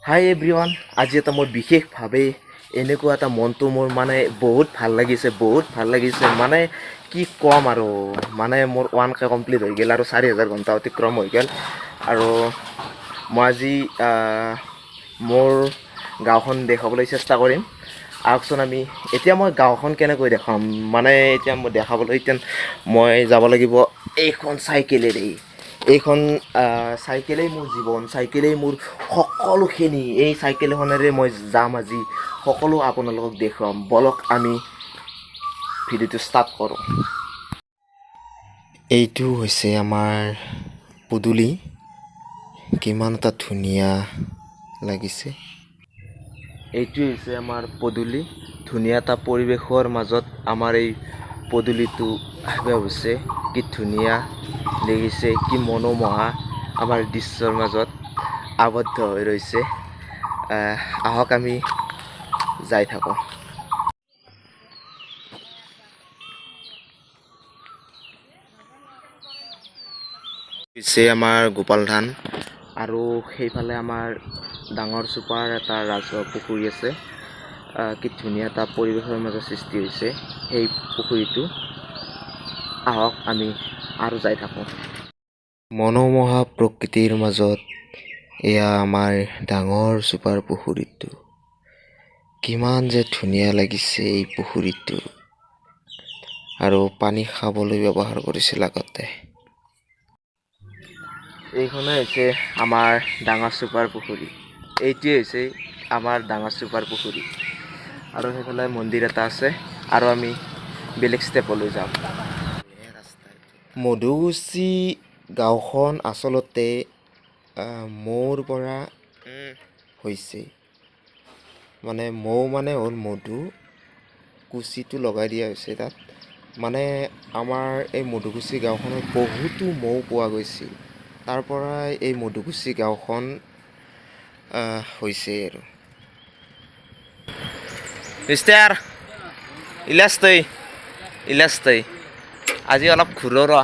হাই everyone, আজি এটা মোৰ বিশেষভাৱে এনেকুৱা এটা মনটো মোৰ মানে বহুত ভাল লাগিছে মানে কি ক'ম আৰু মানে মোৰ 1K কমপ্লিট হৈ গ'ল আৰু 4000 ঘণ্টা অতিক্ৰম হৈ গ'ল আৰু মই আজি মোৰ গাঁওখন দেখাবলৈ চেষ্টা কৰিম। আহকচোন এতিয়া মই গাঁওখন কেনেকৈ দেখাম মানে এতিয়া মই দেখাবলৈ মই যাব লাগিব এইখন চাইকেলেৰে। এইখন চাইকেলেই মোৰ জীৱন, চাইকেলেই মোৰ সকলোখিনি। এই চাইকেলখনেৰে মই যাম আজি, সকলো আপোনালোকক দেখুৱাম। বলক আমি ভিডিঅ'টো ষ্টাৰ্ট কৰোঁ। এইটো হৈছে আমাৰ পদূলি, কিমান এটা ধুনীয়া লাগিছে। এইটো হৈছে আমাৰ পদূলি, ধুনীয়া এটা পৰিৱেশৰ মাজত আমাৰ এই পদূলিটো হৈছে। কি ধুনীয়া দেখিছে, কি মনোমোহা আমাৰ দৃশ্যৰ মাজত আবদ্ধ হৈ ৰৈছে। আহক আমি যাই থাকোঁ। পিছে আমাৰ গোপাল ধান আৰু সেইফালে আমাৰ ডাঙৰ চুপাৰ এটা ৰাজহুৱা পুখুৰী আছে। কি ধুনীয়া এটা পৰিৱেশৰ মাজত সৃষ্টি হৈছে সেই পুখুৰীটো। আহক আমি আৰু যাই থাকোঁ। মনোমোহা প্ৰকৃতিৰ মাজত এয়া আমাৰ ডাঙৰ চুপাৰ পুখুৰীটো। কিমান যে ধুনীয়া লাগিছে এই পুখুৰীটো, আৰু পানী খাবলৈ ব্যৱহাৰ কৰিছিল আগতে। এইখনে হৈছে আমাৰ ডাঙৰ চুপাৰ পুখুৰী। এইটোৱে হৈছে আমাৰ ডাঙৰ চুপাৰ পুখুৰী আৰু সেইফালে মন্দিৰ এটা আছে আৰু আমি বেলেগ ষ্টেপলৈ যাম। মধুকুছি গাঁওখন আচলতে মৌৰ পৰা হৈছে, মানে মৌ মানে হ'ল মধু, কুচিটো লগাই দিয়া হৈছে তাত। মানে আমাৰ এই মধুকুছি গাঁওখনত বহুতো মৌ পোৱা গৈছিল, তাৰ পৰাই এই মধুকুছি গাঁওখন হৈছে আৰু। মিষ্টাৰ ইলাস্তই আজি অলপ ঘূৰো ৰ।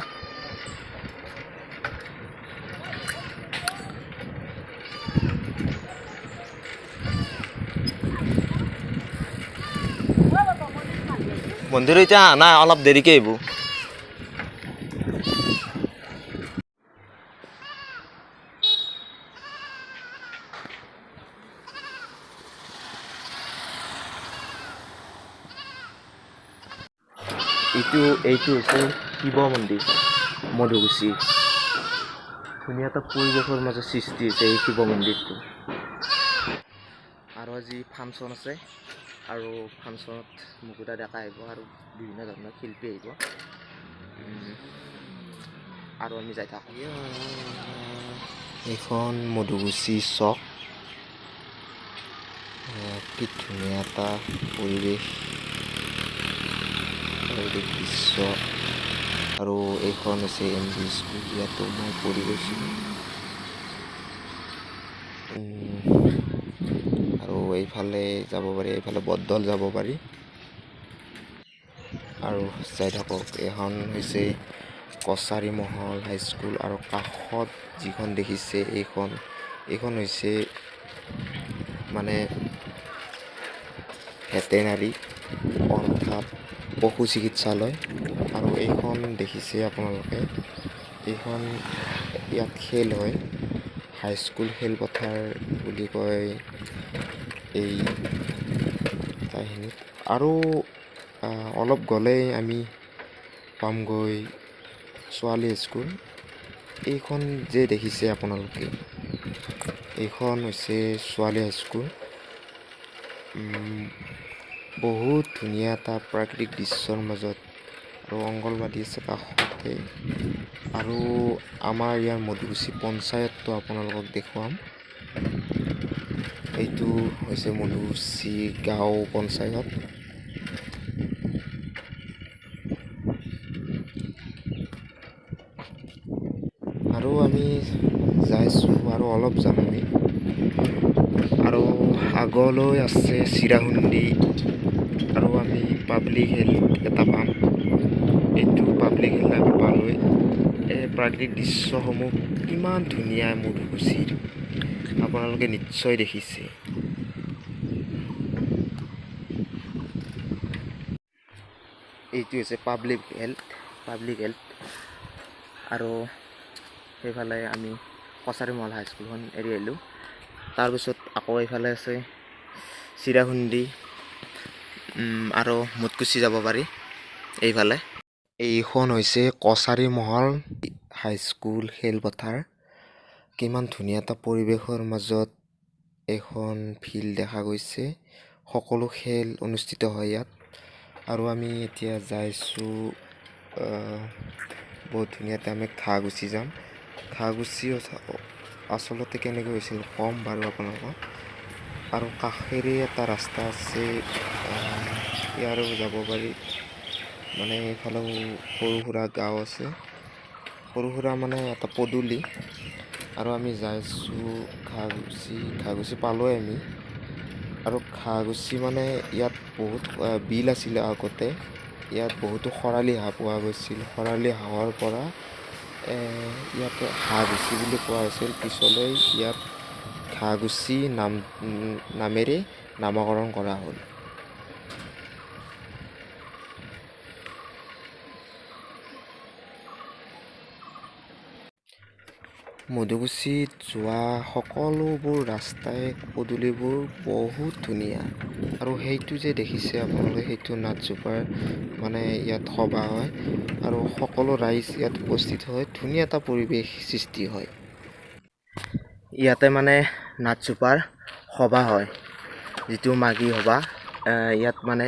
মন্দিৰ এতিয়া নাই, অলপ দেৰিকে আহিব। এইটো হৈছে শিৱ মন্দিৰ মধুকুছি। ধুনীয়া এটা পৰিৱেশৰ মাজত সৃষ্টি হৈছে এই শিৱ মন্দিৰটো। আৰু আজি ফাংচন আছে আৰু ফাংচনত মুকুতা ডেকা আহিব আৰু বিভিন্ন ধৰণৰ শিল্পী আহিব। আৰু আমি যাই থাকোঁ। এইখন মধুকুছি চক। কি ধুনীয়া এটা পৰিৱেশ দৃশ্য। আৰু এইখন হৈছে MV স্কুল, ইয়াতো মই পঢ়ি গৈছিলোঁ। আৰু এইফালে যাব পাৰি, এইফালে বটদল যাব পাৰি আৰু যাই থাকক। এইখন হৈছে কছাৰী মহল হাইস্কুল আৰু কাষত যিখন দেখিছে এইখন হৈছে মানে ভেটেনাৰী অৰ্থাৎ পশু চিকিৎসালয়। আৰু এইখন দেখিছে আপোনালোকে, এইখন ইয়াত খেল হয়, হাইস্কুল খেলপথাৰ বুলি কয় এই ঠাইখিনিত। আৰু অলপ গ'লেই আমি পামগৈ ছোৱালী স্কুল। এইখন যে দেখিছে আপোনালোকে, এইখন হৈছে ছোৱালী হাইস্কুল। বহুত ধুনীয়া এটা প্ৰাকৃতিক দৃশ্যৰ মাজত, আৰু অংগনবাদী আছে কাষতে। আৰু আমাৰ ইয়াৰ মধুকুছি পঞ্চায়তটো আপোনালোকক দেখুৱাম। এইটো হৈছে মধুকুছি গাঁও পঞ্চায়ত। আৰু আমি যাইছোঁ আৰু অলপ যাম আমি, আৰু আগলৈ আছে চিৰাহুন্দি আৰু আমি পাব্লিক হেল্থ এটা পাম। এইটো পাব্লিক হেল্থ আমি পালোঁৱেই। এই প্ৰাকৃতিক দৃশ্যসমূহ কিমান ধুনীয়া মধুকুছিৰ, আপোনালোকে নিশ্চয় দেখিছে। এইটো হৈছে পাব্লিক হেল্থ আৰু সেইফালে আমি কছাৰী মহল হাইস্কুলখন এৰি আহিলোঁ। তাৰপিছত আকৌ এইফালে আছে চিৰাখুন্দি আৰু মুটকুচি যাব পাৰি এইফালে। এইখন হৈছে কছাৰী মহল হাইস্কুল খেলপথাৰ। কিমান ধুনীয়া এটা পৰিৱেশৰ মাজত এখন ফিল্ড দেখা গৈছে। সকলো খেল অনুষ্ঠিত হয় ইয়াত। আৰু আমি এতিয়া যাইছোঁ বহুত ধুনীয়াতে আমি ঘাঁহগুচি যাম। ঘাঁহগুচি আচলতে কেনেকৈ হৈছিল ক'ম বাৰু আপোনালোকক। আৰু কাষেৰে এটা ৰাস্তা আছে, ইয়াৰো যাব পাৰি। মানে এইফালেও সৰু সুৰা গাঁও আছে, সৰু সুৰা মানে এটা পদূলি। আৰু আমি যাইছোঁ ঘাঁহগুচি পালোঁৱে আমি। আৰু ঘাঁহগুচি মানে ইয়াত বহুত বিল আছিলে আগতে। ইয়াত বহুতো খৰালি হাঁহ পোৱা গৈছিল। খৰালি হাঁহৰ পৰা ইয়াতে ঘাঁহগুচি বুলি কোৱা হৈছিল। পিছলৈ ইয়াত ঘাঁহগুচি নামেৰে নামকৰণ কৰা হ'ল। মধুকুছিত যোৱা সকলোবোৰ ৰাস্তাই পদূলিবোৰ বহুত ধুনীয়া। আৰু সেইটো যে দেখিছে আপোনালোকে, সেইটো নাথজোপাৰ মানে ইয়াত সভা হয় আৰু সকলো ৰাইজ ইয়াত উপস্থিত হয়। ধুনীয়া এটা পৰিৱেশ সৃষ্টি হয়। ইয়াতে মানে নাথজোপাৰ সভা হয়, যিটো মাঘী সভা। ইয়াত মানে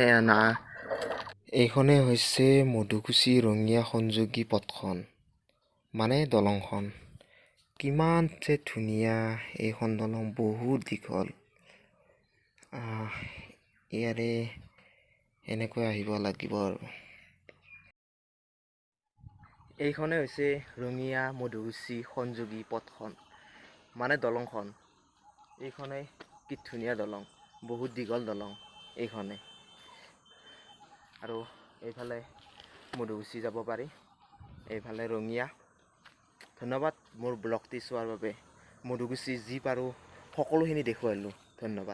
এইখনে হৈছে মধুকুছি ৰঙিয়া সংযোগী পথখন, মানে দলংখন। কিমান যে ধুনীয়া এইখন দলং, বহুত দীঘল। ইয়াৰে এনেকৈ আহিব লাগিব আৰু। এইখনে হৈছে ৰঙিয়া মধুকুছি সংযোগী পথখন, মানে দলংখন। এইখনে কি ধুনীয়া দলং, বহুত দীঘল দলং এইখনে। আৰু এইফালে মধুকুছি যাব পাৰি, এইফালে ৰঙিয়া। ধন্যবাদ মোৰ ব্লগটি চোৱাৰ বাবে। মধুকুছি যি পাৰোঁ সকলোখিনি দেখুৱালোঁ। ধন্যবাদ।